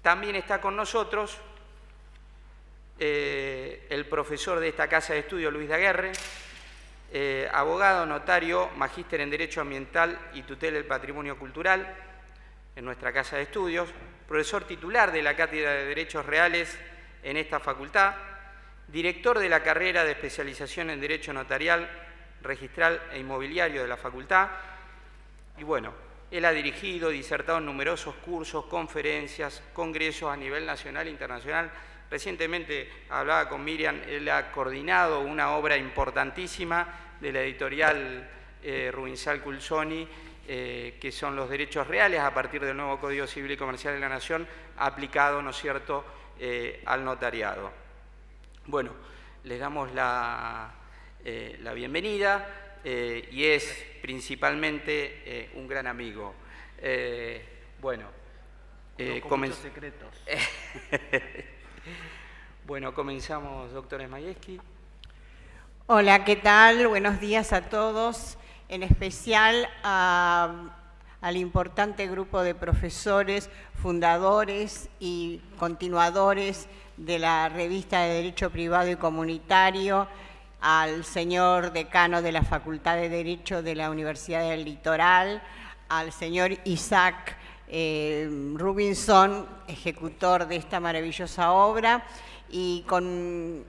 También está con nosotros el profesor de esta casa de estudio, Luis Daguerre, abogado, notario, magíster en Derecho Ambiental y Tutela del Patrimonio Cultural en nuestra casa de estudios, profesor titular de la Cátedra de Derechos Reales en esta facultad, director de la carrera de especialización en Derecho Notarial, Registral e Inmobiliario de la facultad. Y bueno, él ha dirigido, disertado en numerosos cursos, conferencias, congresos a nivel nacional e internacional. Recientemente hablaba con Miriam, él ha coordinado una obra importantísima de la editorial Rubinsal Culzoni, que son los derechos reales a partir del nuevo Código Civil y Comercial de la Nación, aplicado, ¿no es cierto?, al notariado. Bueno, les damos la bienvenida y es principalmente un gran amigo. Bueno, con muchos secretos. Bueno, comenzamos, doctor Smayeski. Hola, ¿qué tal? Buenos días a todos, en especial al importante grupo de profesores, fundadores y continuadores de la revista de Derecho Privado y Comunitario, al señor decano de la Facultad de Derecho de la Universidad del Litoral, al señor Isaac Rubinson, ejecutor de esta maravillosa obra, y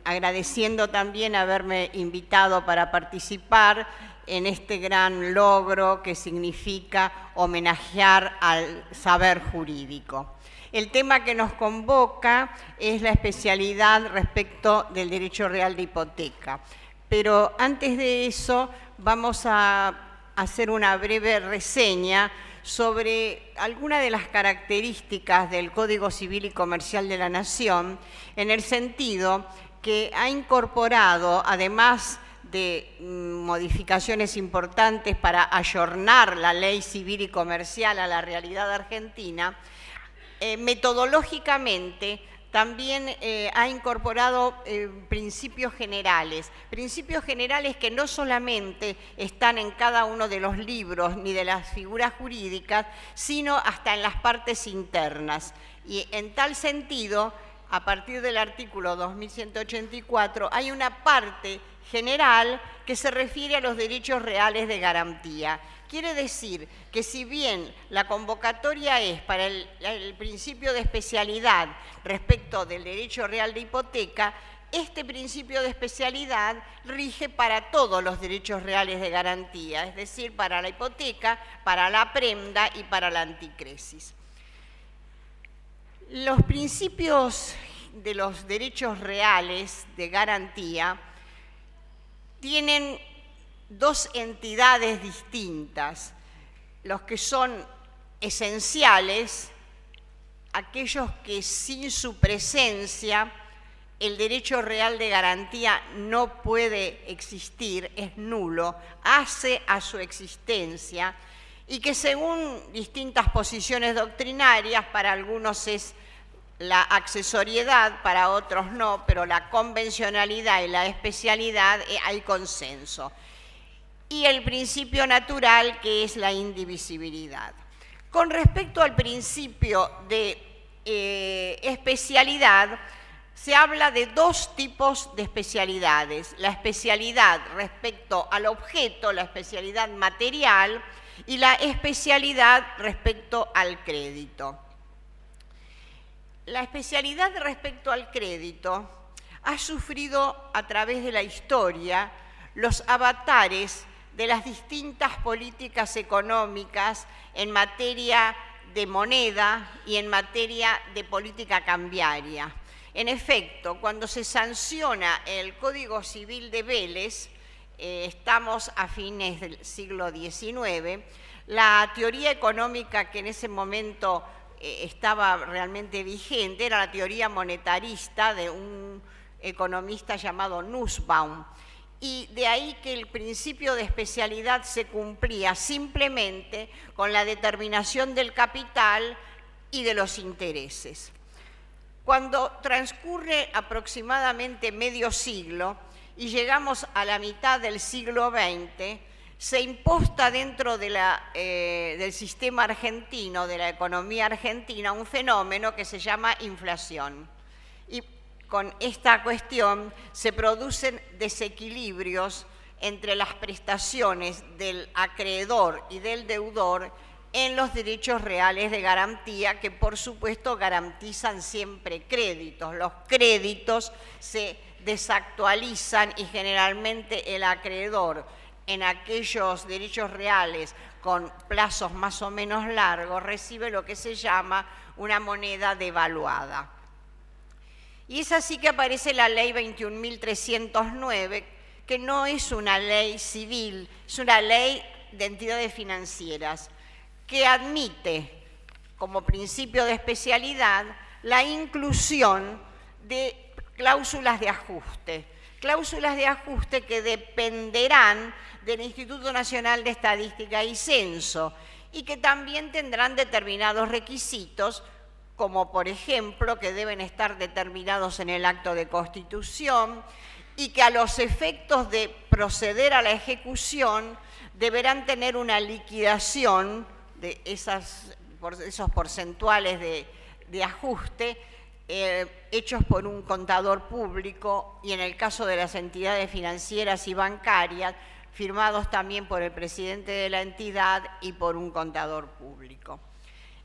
agradeciendo también haberme invitado para participar en este gran logro que significa homenajear al saber jurídico. El tema que nos convoca es la especialidad respecto del derecho real de hipoteca. Pero antes de eso vamos a hacer una breve reseña sobre algunas de las características del Código Civil y Comercial de la Nación, en el sentido que ha incorporado, además de modificaciones importantes para ayornar la ley civil y comercial a la realidad argentina, metodológicamente también ha incorporado principios generales que no solamente están en cada uno de los libros ni de las figuras jurídicas, sino hasta en las partes internas. Y en tal sentido, a partir del artículo 2184, hay una parte general que se refiere a los derechos reales de garantía. Quiere decir que si bien la convocatoria es para el principio de especialidad respecto del derecho real de hipoteca, este principio de especialidad rige para todos los derechos reales de garantía, es decir, para la hipoteca, para la prenda y para la anticresis. Los principios de los derechos reales de garantía tienen dos entidades distintas: los que son esenciales, aquellos que sin su presencia el derecho real de garantía no puede existir, es nulo, hace a su existencia, y que según distintas posiciones doctrinarias, para algunos es la accesoriedad, para otros no, pero la convencionalidad y la especialidad hay consenso. Y el principio natural, que es la indivisibilidad. Con respecto al principio de especialidad, se habla de dos tipos de especialidades: la especialidad respecto al objeto, la especialidad material, y la especialidad respecto al crédito. La especialidad respecto al crédito ha sufrido a través de la historia los avatares de las distintas políticas económicas en materia de moneda y en materia de política cambiaria. En efecto, cuando se sanciona el Código Civil de Vélez, estamos a fines del siglo XIX, la teoría económica que en ese momento estaba realmente vigente era la teoría monetarista de un economista llamado Nussbaum. Y de ahí que el principio de especialidad se cumplía simplemente con la determinación del capital y de los intereses. Cuando transcurre aproximadamente medio siglo y llegamos a la mitad del siglo XX, se imposta dentro de del sistema argentino, de la economía argentina, un fenómeno que se llama inflación. Y con esta cuestión se producen desequilibrios entre las prestaciones del acreedor y del deudor en los derechos reales de garantía, que por supuesto garantizan siempre créditos. Los créditos se desactualizan y generalmente el acreedor en aquellos derechos reales con plazos más o menos largos recibe lo que se llama una moneda devaluada. Y es así que aparece la ley 21.309, que no es una ley civil, es una ley de entidades financieras, que admite como principio de especialidad la inclusión de cláusulas de ajuste. Cláusulas de ajuste que dependerán del Instituto Nacional de Estadística y Censo y que también tendrán determinados requisitos, como por ejemplo que deben estar determinados en el acto de constitución y que a los efectos de proceder a la ejecución deberán tener una liquidación de esos porcentuales de ajuste hechos por un contador público y en el caso de las entidades financieras y bancarias, firmados también por el presidente de la entidad y por un contador público.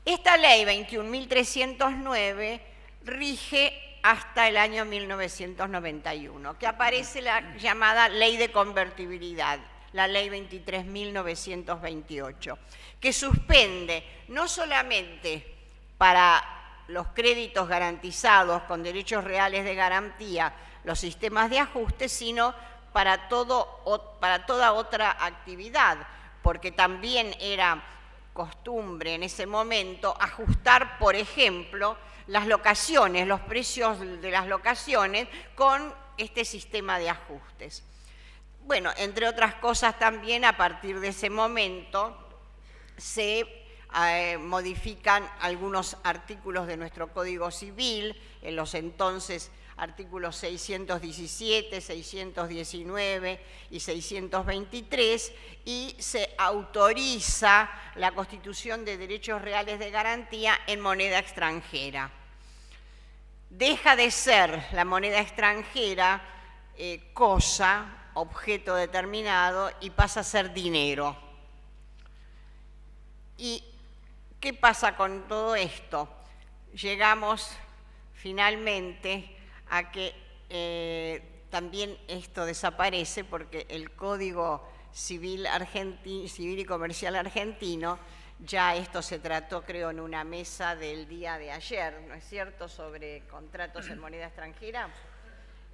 Esta ley 21.309 rige hasta el año 1991, que aparece la llamada Ley de Convertibilidad, la Ley 23.928, que suspende no solamente para los créditos garantizados con derechos reales de garantía, los sistemas de ajuste, sino para toda otra actividad, porque también era costumbre en ese momento ajustar, por ejemplo, las locaciones, los precios de las locaciones con este sistema de ajustes. Bueno, entre otras cosas también a partir de ese momento se modifican algunos artículos de nuestro Código Civil, en los entonces artículos 617, 619 y 623, y se autoriza la constitución de derechos reales de garantía en moneda extranjera. Deja de ser la moneda extranjera cosa, objeto determinado, y pasa a ser dinero. ¿Y qué pasa con todo esto? Llegamos finalmente a que también esto desaparece porque el Código Civil y Comercial argentino, ya esto se trató creo en una mesa del día de ayer, ¿no es cierto?, sobre contratos en moneda extranjera.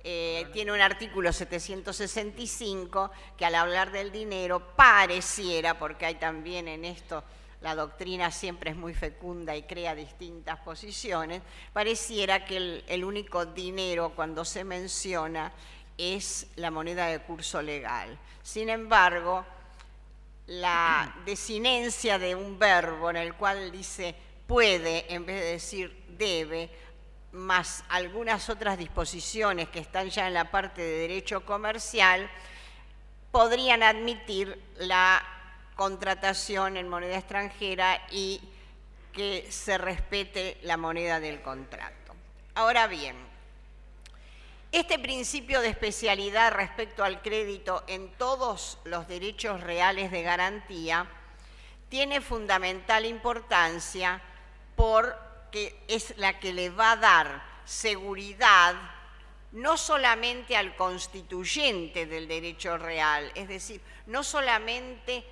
Tiene un artículo 765 que al hablar del dinero pareciera, porque hay también en esto, la doctrina siempre es muy fecunda y crea distintas posiciones, pareciera que el único dinero cuando se menciona es la moneda de curso legal. Sin embargo, la desinencia de un verbo en el cual dice puede en vez de decir debe, más algunas otras disposiciones que están ya en la parte de derecho comercial, podrían admitir la contratación en moneda extranjera y que se respete la moneda del contrato. Ahora bien, este principio de especialidad respecto al crédito en todos los derechos reales de garantía tiene fundamental importancia porque es la que le va a dar seguridad no solamente al constituyente del derecho real, es decir, no solamente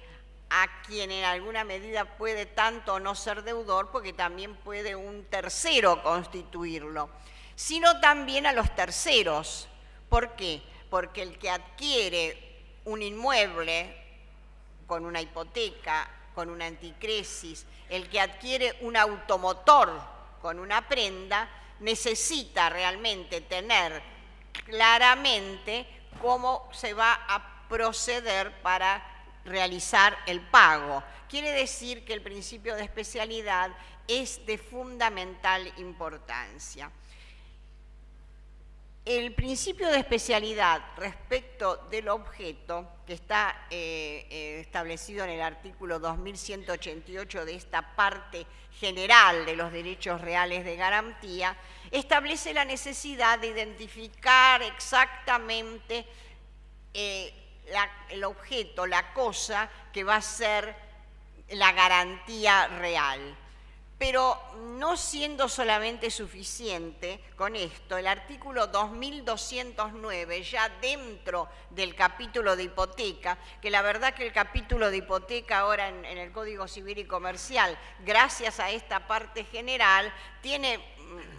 a quien en alguna medida puede tanto o no ser deudor, porque también puede un tercero constituirlo, sino también a los terceros. ¿Por qué? Porque el que adquiere un inmueble con una hipoteca, con una anticresis, el que adquiere un automotor con una prenda, necesita realmente tener claramente cómo se va a proceder para realizar el pago. Quiere decir que el principio de especialidad es de fundamental importancia. El principio de especialidad respecto del objeto, que está establecido en el artículo 2188 de esta parte general de los derechos reales de garantía, establece la necesidad de identificar exactamente el objeto, la cosa que va a ser la garantía real. Pero no siendo solamente suficiente con esto, el artículo 2209, ya dentro del capítulo de hipoteca, que la verdad que el capítulo de hipoteca ahora en el Código Civil y Comercial, gracias a esta parte general, tiene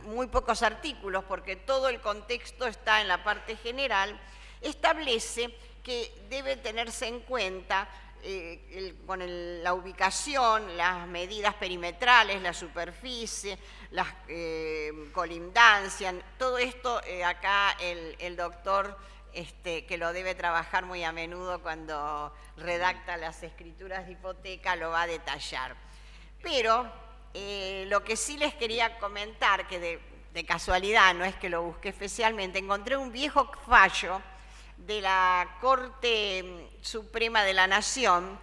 muy pocos artículos porque todo el contexto está en la parte general, establece que debe tenerse en cuenta con la ubicación, las medidas perimetrales, la superficie, las colindancias, todo esto acá el doctor que lo debe trabajar muy a menudo cuando redacta las escrituras de hipoteca lo va a detallar. Pero lo que sí les quería comentar, que de casualidad, no es que lo busqué especialmente, encontré un viejo fallo de la Corte Suprema de la Nación,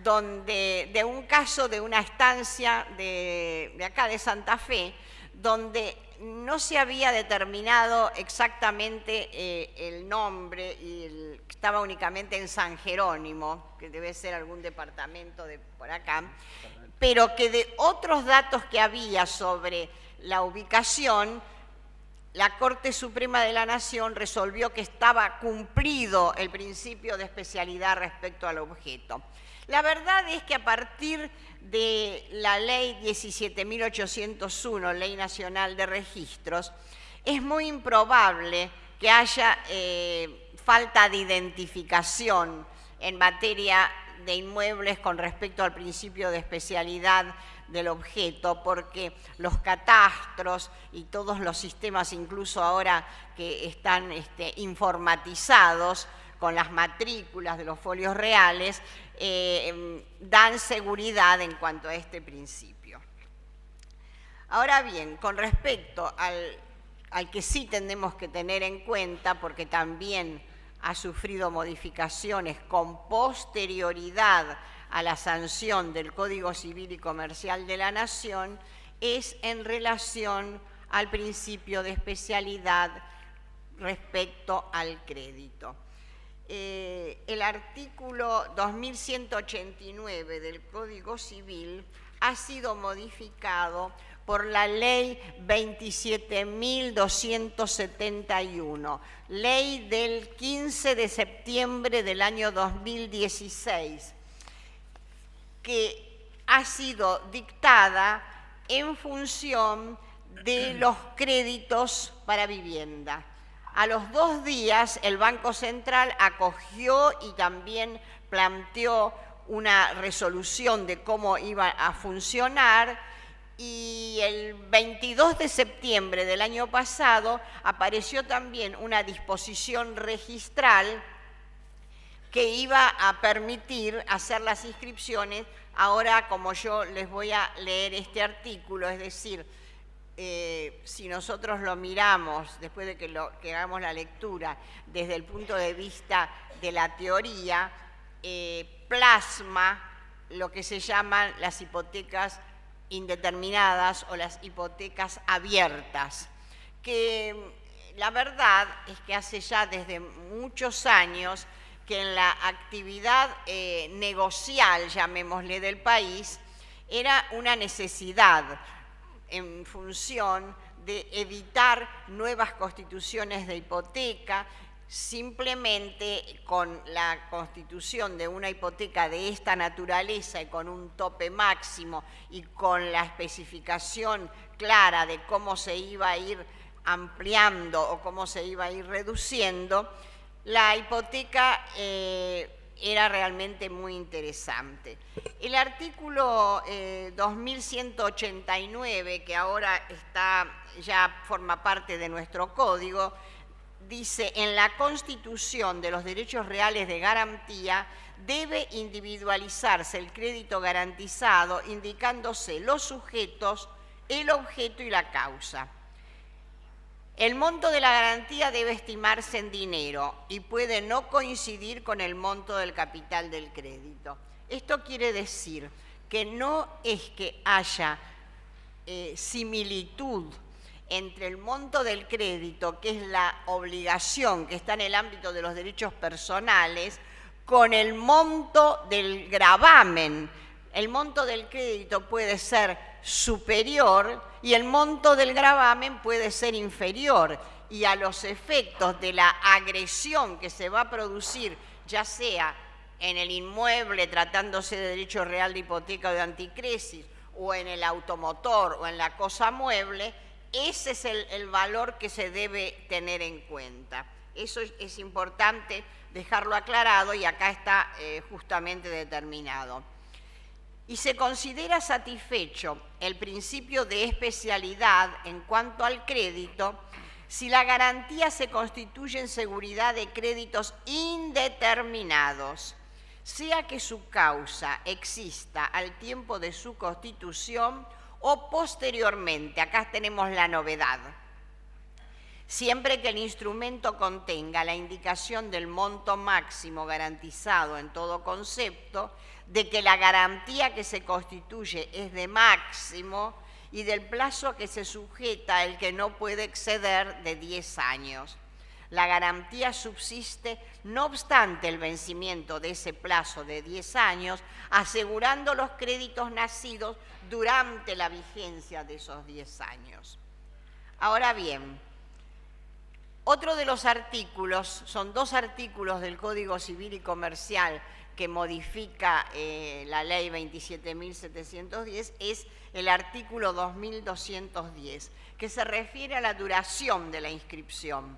de un caso de una estancia de acá de Santa Fe, donde no se había determinado exactamente el nombre y estaba únicamente en San Jerónimo, que debe ser algún departamento de por acá, pero que de otros datos que había sobre la ubicación, la Corte Suprema de la Nación resolvió que estaba cumplido el principio de especialidad respecto al objeto. La verdad es que a partir de la Ley 17.801, Ley Nacional de Registros, es muy improbable que haya falta de identificación en materia de inmuebles con respecto al principio de especialidad del objeto, porque los catastros y todos los sistemas, incluso ahora que están informatizados con las matrículas de los folios reales, dan seguridad en cuanto a este principio. Ahora bien, con respecto al que sí tenemos que tener en cuenta, porque también ha sufrido modificaciones con posterioridad a la sanción del Código Civil y Comercial de la Nación, es en relación al principio de especialidad respecto al crédito. El artículo 2189 del Código Civil ha sido modificado por la Ley 27.271, ley del 15 de septiembre del año 2016, que ha sido dictada en función de los créditos para vivienda. A los 2 días el Banco Central acogió y también planteó una resolución de cómo iba a funcionar, y el 22 de septiembre del año pasado apareció también una disposición registral que iba a permitir hacer las inscripciones. Ahora, como yo les voy a leer este artículo, es decir, si nosotros lo miramos, después de que hagamos la lectura, desde el punto de vista de la teoría, plasma lo que se llaman las hipotecas indeterminadas o las hipotecas abiertas, que la verdad es que hace ya desde muchos años que en la actividad negocial, llamémosle, del país, era una necesidad en función de evitar nuevas constituciones de hipoteca. Simplemente con la constitución de una hipoteca de esta naturaleza y con un tope máximo y con la especificación clara de cómo se iba a ir ampliando o cómo se iba a ir reduciendo, la hipoteca era realmente muy interesante. El artículo 2189, que ahora ya forma parte de nuestro código, dice: en la Constitución de los derechos reales de garantía debe individualizarse el crédito garantizado, indicándose los sujetos, el objeto y la causa. El monto de la garantía debe estimarse en dinero y puede no coincidir con el monto del capital del crédito. Esto quiere decir que no es que haya similitud entre el monto del crédito, que es la obligación que está en el ámbito de los derechos personales, con el monto del gravamen. El monto del crédito puede ser superior y el monto del gravamen puede ser inferior. Y a los efectos de la agresión que se va a producir, ya sea en el inmueble tratándose de derecho real de hipoteca o de anticresis, o en el automotor o en la cosa mueble, ese es el valor que se debe tener en cuenta. Eso es importante dejarlo aclarado y acá está justamente determinado. Y se considera satisfecho el principio de especialidad en cuanto al crédito si la garantía se constituye en seguridad de créditos indeterminados, sea que su causa exista al tiempo de su constitución o posteriormente. Acá tenemos la novedad. Siempre que el instrumento contenga la indicación del monto máximo garantizado en todo concepto, de que la garantía que se constituye es de máximo y del plazo que se sujeta el que no puede exceder de 10 años. La garantía subsiste no obstante el vencimiento de ese plazo de 10 años, asegurando los créditos nacidos durante la vigencia de esos 10 años. Ahora bien, otro de los artículos, son 2 artículos del Código Civil y Comercial que modifica la Ley 27.710, es el artículo 2210, que se refiere a la duración de la inscripción.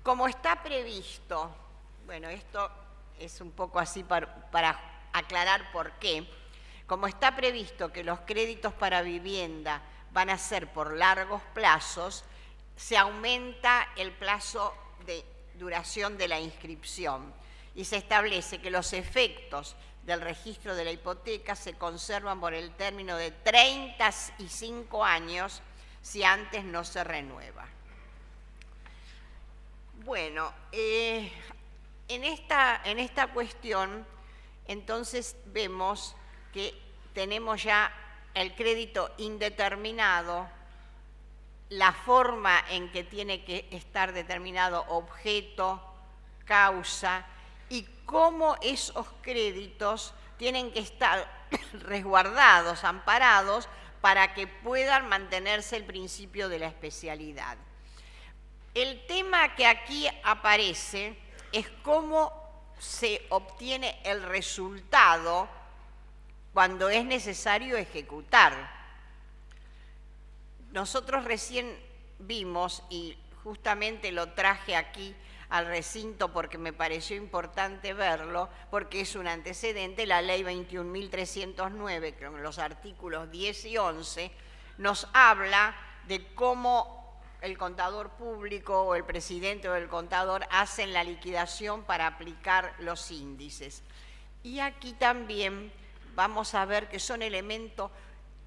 Como está previsto, bueno, esto es un poco así para aclarar por qué, como está previsto que los créditos para vivienda van a ser por largos plazos, se aumenta el plazo de duración de la inscripción y se establece que los efectos del registro de la hipoteca se conservan por el término de 35 años si antes no se renueva. Bueno, en esta cuestión, entonces vemos que tenemos ya el crédito indeterminado, la forma en que tiene que estar determinado objeto, causa, y cómo esos créditos tienen que estar resguardados, amparados, para que puedan mantenerse el principio de la especialidad. El tema que aquí aparece es cómo se obtiene el resultado cuando es necesario ejecutar. Nosotros recién vimos, y justamente lo traje aquí al recinto porque me pareció importante verlo, porque es un antecedente, la Ley 21.309, con los artículos 10 y 11, nos habla de cómo el contador público o el presidente o el contador hacen la liquidación para aplicar los índices. Y aquí también vamos a ver que son elementos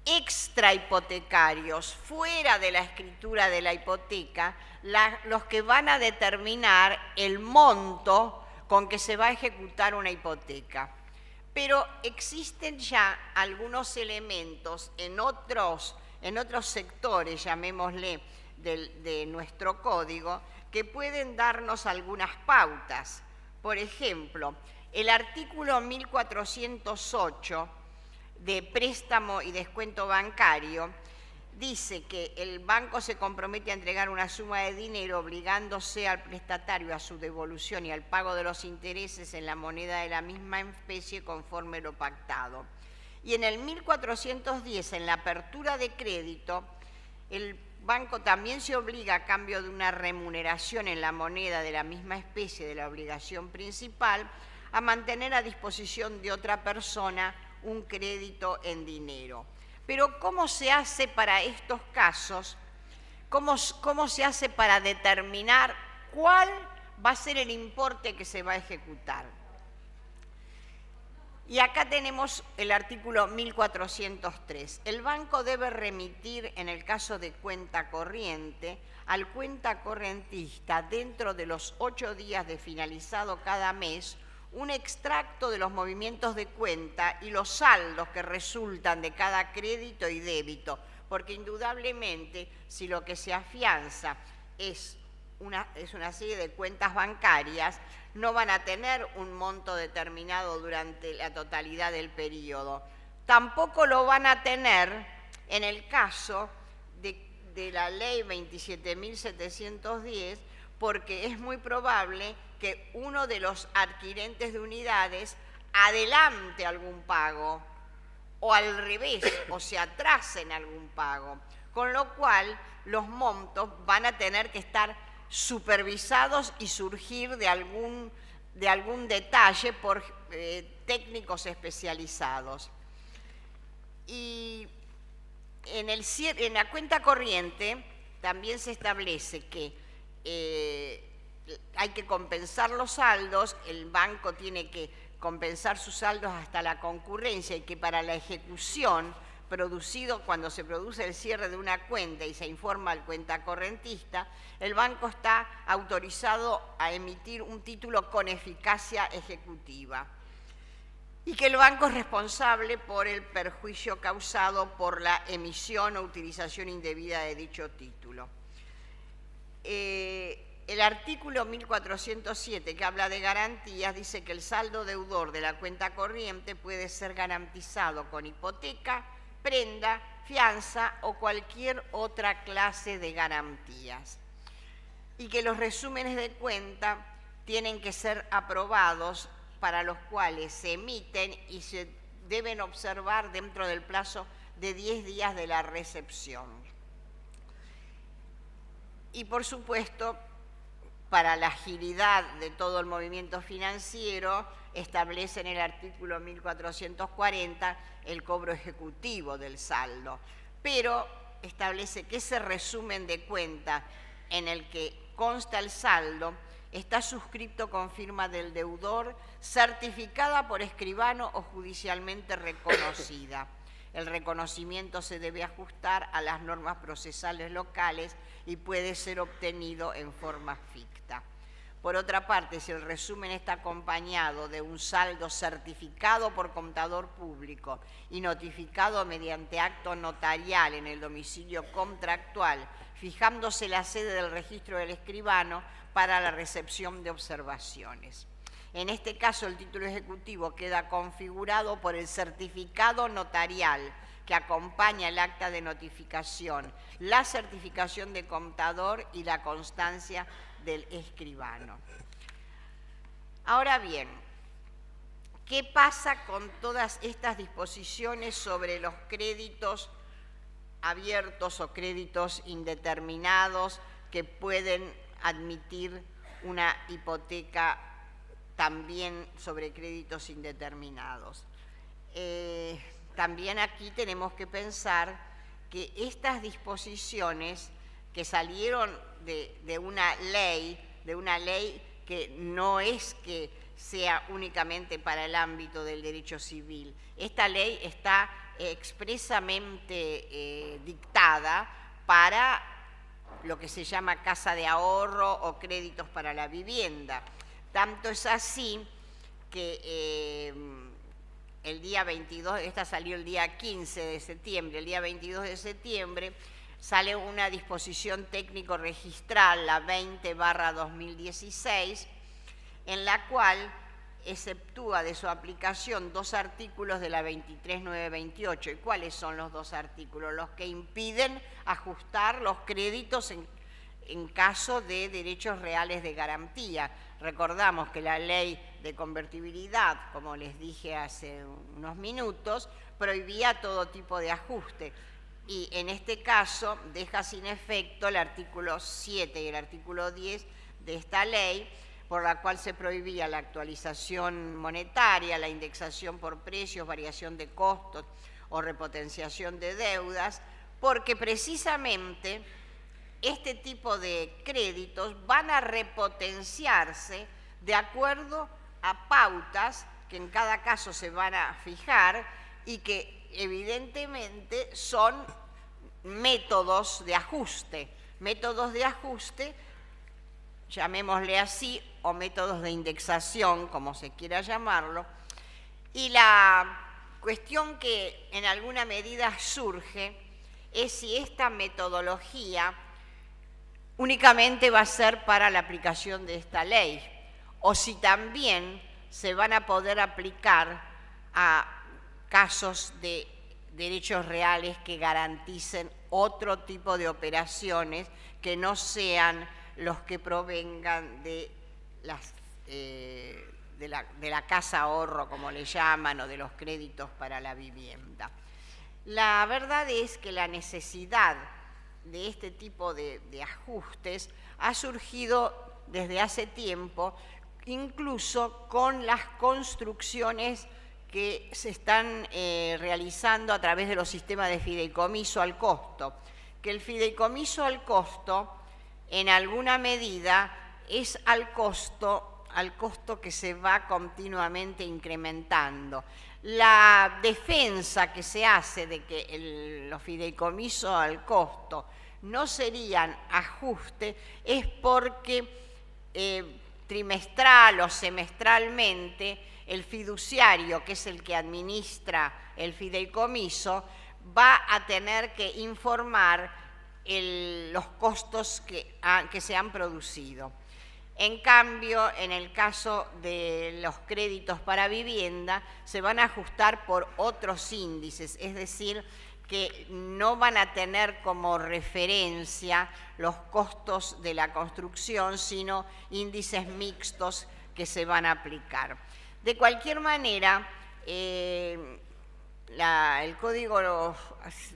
extrahipotecarios, fuera de la escritura de la hipoteca, los que van a determinar el monto con que se va a ejecutar una hipoteca. Pero existen ya algunos elementos en otros sectores, llamémosle, de nuestro código, que pueden darnos algunas pautas. Por ejemplo, el artículo 1408 de préstamo y descuento bancario dice que el banco se compromete a entregar una suma de dinero obligándose al prestatario a su devolución y al pago de los intereses en la moneda de la misma especie conforme lo pactado. Y en el 1410, en la apertura de crédito, el banco también se obliga, a cambio de una remuneración en la moneda de la misma especie de la obligación principal, a mantener a disposición de otra persona un crédito en dinero. Pero ¿cómo se hace para estos casos? ¿Cómo se hace para determinar cuál va a ser el importe que se va a ejecutar? Y acá tenemos el artículo 1403. El banco debe remitir, en el caso de cuenta corriente, al cuentacorrentista dentro de los 8 días de finalizado cada mes un extracto de los movimientos de cuenta y los saldos que resultan de cada crédito y débito, porque indudablemente si lo que se afianza es una serie de cuentas bancarias, no van a tener un monto determinado durante la totalidad del periodo. Tampoco lo van a tener en el caso de la ley 27.710, porque es muy probable que uno de los adquirentes de unidades adelante algún pago o al revés, o se atrase en algún pago, con lo cual los montos van a tener que estar supervisados y surgir de algún detalle por técnicos especializados. Y en la cuenta corriente también se establece que hay que compensar los saldos, el banco tiene que compensar sus saldos hasta la concurrencia, y que para la ejecución producido cuando se produce el cierre de una cuenta y se informa al cuentacorrentista, el banco está autorizado a emitir un título con eficacia ejecutiva, y que el banco es responsable por el perjuicio causado por la emisión o utilización indebida de dicho título. El artículo 1407, que habla de garantías, dice que el saldo deudor de la cuenta corriente puede ser garantizado con hipoteca, prenda, fianza o cualquier otra clase de garantías, y que los resúmenes de cuenta tienen que ser aprobados, para los cuales se emiten y se deben observar dentro del plazo de 10 días de la recepción. Y por supuesto, para la agilidad de todo el movimiento financiero, establece en el artículo 1440 el cobro ejecutivo del saldo, pero establece que ese resumen de cuenta en el que consta el saldo está suscrito con firma del deudor, certificada por escribano o judicialmente reconocida. El reconocimiento se debe ajustar a las normas procesales locales y puede ser obtenido en forma ficta. Por otra parte, si el resumen está acompañado de un saldo certificado por contador público y notificado mediante acto notarial en el domicilio contractual, fijándose la sede del registro del escribano para la recepción de observaciones. En este caso, el título ejecutivo queda configurado por el certificado notarial que acompaña el acta de notificación, la certificación de contador y la constancia del escribano. Ahora bien, ¿qué pasa con todas estas disposiciones sobre los créditos abiertos o créditos indeterminados que pueden admitir una hipoteca también sobre créditos indeterminados? También aquí tenemos que pensar que estas disposiciones que salieron de una ley que no es que sea únicamente para el ámbito del derecho civil. Esta ley está expresamente dictada para lo que se llama casa de ahorro o créditos para la vivienda. Tanto es así que el día 22, esta salió el día 15 de septiembre, el día 22 de septiembre sale una disposición técnico registral, la 20/2016, en la cual exceptúa de su aplicación 2 artículos de la 23.928. ¿Y cuáles son los 2 artículos? Los que impiden ajustar los créditos en caso de derechos reales de garantía. Recordamos que la ley de convertibilidad, como les dije hace unos minutos, prohibía todo tipo de ajuste. Y en este caso deja sin efecto el artículo 7 y el artículo 10 de esta ley, por la cual se prohibía la actualización monetaria, la indexación por precios, variación de costos o repotenciación de deudas, porque precisamente este tipo de créditos van a repotenciarse de acuerdo a pautas que en cada caso se van a fijar y que evidentemente son métodos de ajuste, llamémosle así, o métodos de indexación, como se quiera llamarlo. Y la cuestión que en alguna medida surge es si esta metodología únicamente va a ser para la aplicación de esta ley, o si también se van a poder aplicar a casos de derechos reales que garanticen otro tipo de operaciones que no sean los que provengan de la casa ahorro, como le llaman, o de los créditos para la vivienda. La verdad es que la necesidad de este tipo de ajustes ha surgido desde hace tiempo, incluso con las construcciones que se están realizando a través de los sistemas de fideicomiso al costo, que el fideicomiso al costo, en alguna medida, es al costo que se va continuamente incrementando. La defensa que se hace de que los fideicomisos al costo no serían ajuste es porque trimestral o semestralmente el fiduciario, que es el que administra el fideicomiso, va a tener que informar los costos que se han producido. En cambio, en el caso de los créditos para vivienda, se van a ajustar por otros índices, es decir, que no van a tener como referencia los costos de la construcción, sino índices mixtos que se van a aplicar. De cualquier manera, el código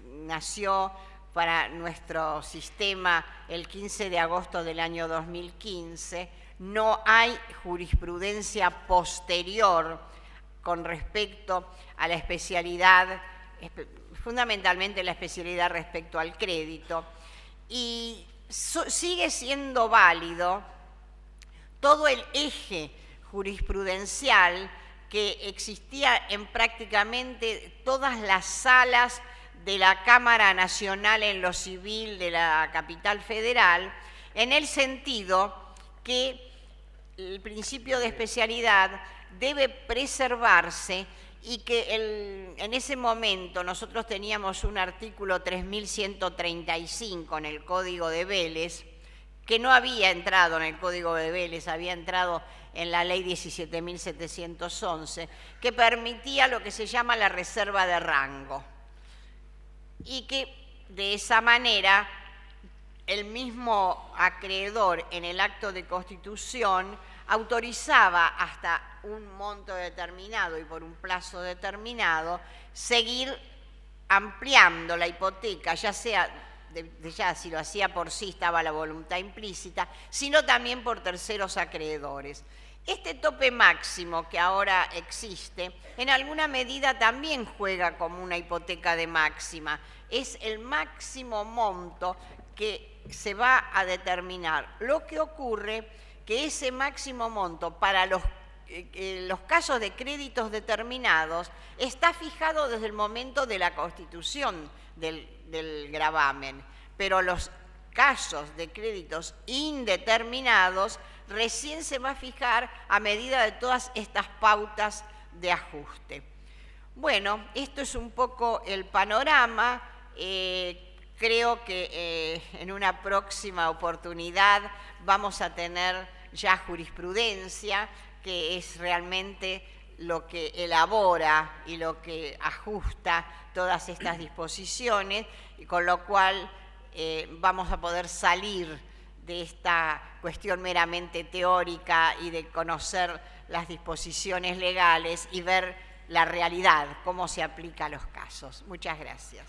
nació para nuestro sistema el 15 de agosto del año 2015. No hay jurisprudencia posterior con respecto a la especialidad, fundamentalmente la especialidad respecto al crédito, y sigue siendo válido todo el eje jurisprudencial que existía en prácticamente todas las salas de la Cámara Nacional en lo Civil de la Capital Federal, en el sentido que el principio de especialidad debe preservarse y que en ese momento nosotros teníamos un artículo 3135 en el Código de Vélez, que no había entrado en el Código de Vélez, había entrado en la Ley 17.711, que permitía lo que se llama la reserva de rango. Y que de esa manera el mismo acreedor en el acto de constitución autorizaba hasta un monto determinado y por un plazo determinado seguir ampliando la hipoteca, ya sea si lo hacía por sí estaba la voluntad implícita, sino también por terceros acreedores. Este tope máximo que ahora existe, en alguna medida también juega como una hipoteca de máxima. Es el máximo monto que se va a determinar. Lo que ocurre que ese máximo monto para los casos de créditos determinados está fijado desde el momento de la constitución del gravamen, pero los casos de créditos indeterminados recién se va a fijar a medida de todas estas pautas de ajuste. Bueno, esto es un poco el panorama. Creo que en una próxima oportunidad vamos a tener ya jurisprudencia, que es realmente lo que elabora y lo que ajusta todas estas disposiciones, y con lo cual vamos a poder salir de esta cuestión meramente teórica y de conocer las disposiciones legales y ver la realidad, cómo se aplica a los casos. Muchas gracias.